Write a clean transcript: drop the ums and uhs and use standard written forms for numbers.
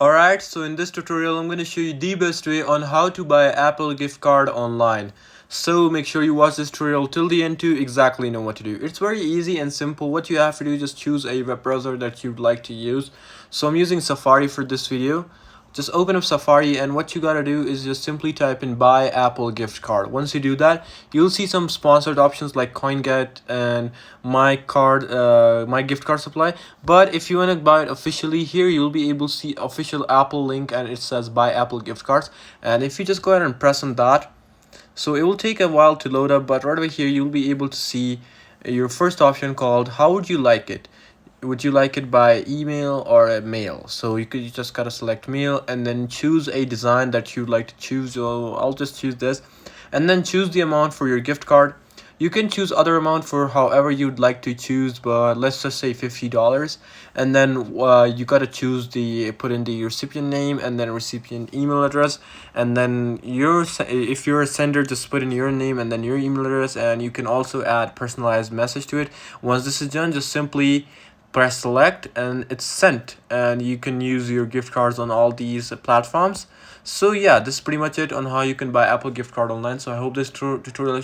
Alright, so in this tutorial I'm going to show you the best way on how to buy Apple gift card online. So make sure you watch this tutorial till the end to exactly know what to do. It's very easy and simple. What you have to do is just choose a web browser that you'd like to use. So I'm using Safari for this video. Just open up Safari, and what you gotta do is just simply type in buy Apple gift card. Once you do that, you'll see some sponsored options like CoinGet and my gift card supply. But if you want to buy it officially, here you'll be able to see official Apple link, and it says buy Apple gift cards. And if you just go ahead and press on that, so it will take a while to load up, but right over here you'll be able to see your first option called how would you like it. Would you like it by email or a mail? So you just gotta select mail and then choose a design that you'd like to choose. So I'll just choose this, and then choose the amount for your gift card. You can choose other amount for however you'd like to choose, but let's just say $50. And then you gotta choose put in the recipient name and then recipient email address, and then if you're a sender, just put in your name and then your email address, and you can also add personalized message to it. Once this is done, just simply press select and it's sent, and you can use your gift cards on all these platforms. So yeah, this is pretty much it on how you can buy Apple gift card online. So I hope this tutorial